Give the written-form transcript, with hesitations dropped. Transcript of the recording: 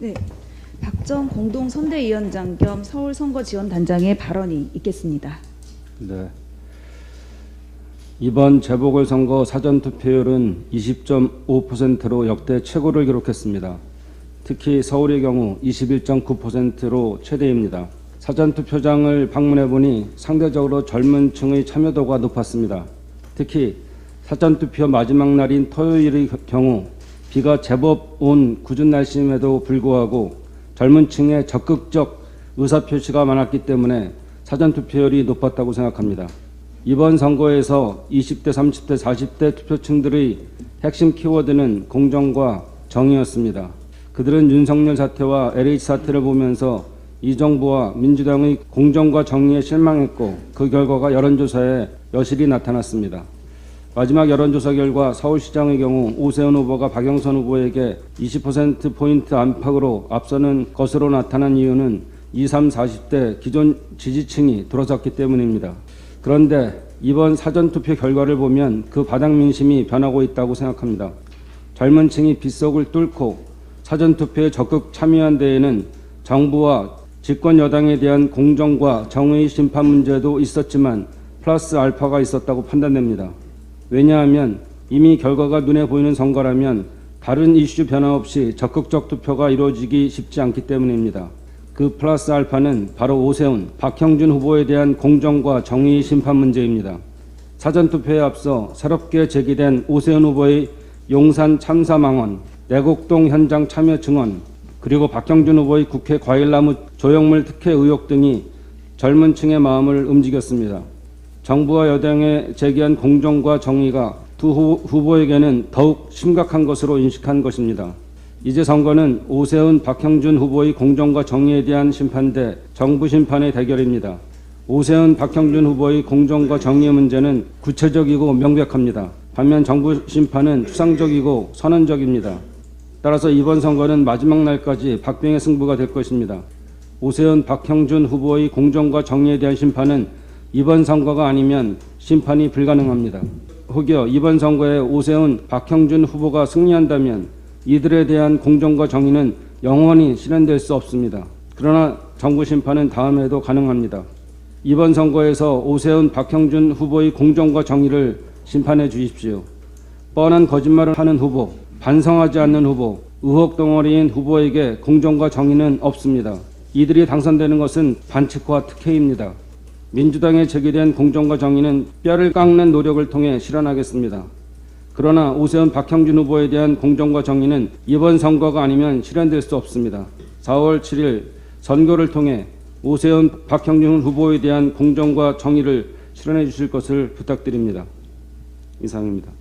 네, 박정 공동선대위원장 겸 서울선거지원단장의 발언이 있겠습니다. 네. 이번 재보궐선거 사전투표율은 20.5%로 역대 최고를 기록했습니다. 특히 서울의 경우 21.9%로 최대입니다. 사전투표장을 방문해보니 상대적으로 젊은 층의 참여도가 높았습니다. 특히 사전투표 마지막 날인 토요일의 경우 비가 제법 온 궂은 날씨임에도 불구하고 젊은 층의 적극적 의사표시가 많았기 때문에 사전투표율이 높았다고 생각합니다. 이번 선거에서 20대, 30대, 40대 투표층들의 핵심 키워드는 공정과 정의였습니다. 그들은 윤석열 사태와 LH 사태를 보면서 이 정부와 민주당의 공정과 정의에 실망했고 그 결과가 여론조사에 여실히 나타났습니다. 마지막 여론조사 결과 서울시장의 경우 오세훈 후보가 박영선 후보에게 20%포인트 안팎으로 앞서는 것으로 나타난 이유는 20, 30, 40대 기존 지지층이 들어섰기 때문입니다. 그런데 이번 사전투표 결과를 보면 그 바닥 민심이 변하고 있다고 생각합니다. 젊은 층이 빗속을 뚫고 사전투표에 적극 참여한 데에는 정부와 집권 여당에 대한 공정과 정의의 심판 문제도 있었지만 플러스 알파가 있었다고 판단됩니다. 왜냐하면 이미 결과가 눈에 보이는 선거라면 다른 이슈 변화 없이 적극적 투표가 이루어지기 쉽지 않기 때문입니다. 그 플러스 알파는 바로 오세훈, 박형준 후보에 대한 공정과 정의의 심판 문제입니다. 사전투표에 앞서 새롭게 제기된 오세훈 후보의 용산 참사 망언, 내곡동 현장 참여 증언, 그리고 박형준 후보의 국회 과일나무 조형물 특혜 의혹 등이 젊은 층의 마음을 움직였습니다. 정부와 여당에 제기한 공정과 정의가 두 후보에게는 더욱 심각한 것으로 인식한 것입니다. 이제 선거는 오세훈, 박형준 후보의 공정과 정의에 대한 심판 대 정부 심판의 대결입니다. 오세훈, 박형준 후보의 공정과 정의의 문제는 구체적이고 명백합니다. 반면 정부 심판은 추상적이고 선언적입니다. 따라서 이번 선거는 마지막 날까지 박빙의 승부가 될 것입니다. 오세훈, 박형준 후보의 공정과 정의에 대한 심판은 이번 선거가 아니면 심판이 불가능합니다. 혹여 이번 선거에 오세훈, 박형준 후보가 승리한다면 이들에 대한 공정과 정의는 영원히 실현될 수 없습니다. 그러나 정부 심판은 다음에도 가능합니다. 이번 선거에서 오세훈, 박형준 후보의 공정과 정의를 심판해 주십시오. 뻔한 거짓말을 하는 후보, 반성하지 않는 후보, 의혹 덩어리인 후보에게 공정과 정의는 없습니다. 이들이 당선되는 것은 반칙과 특혜입니다. 민주당에 제기된 공정과 정의는 뼈를 깎는 노력을 통해 실현하겠습니다. 그러나 오세훈, 박형준 후보에 대한 공정과 정의는 이번 선거가 아니면 실현될 수 없습니다. 4월 7일 선거를 통해 오세훈, 박형준 후보에 대한 공정과 정의를 실현해 주실 것을 부탁드립니다. 이상입니다.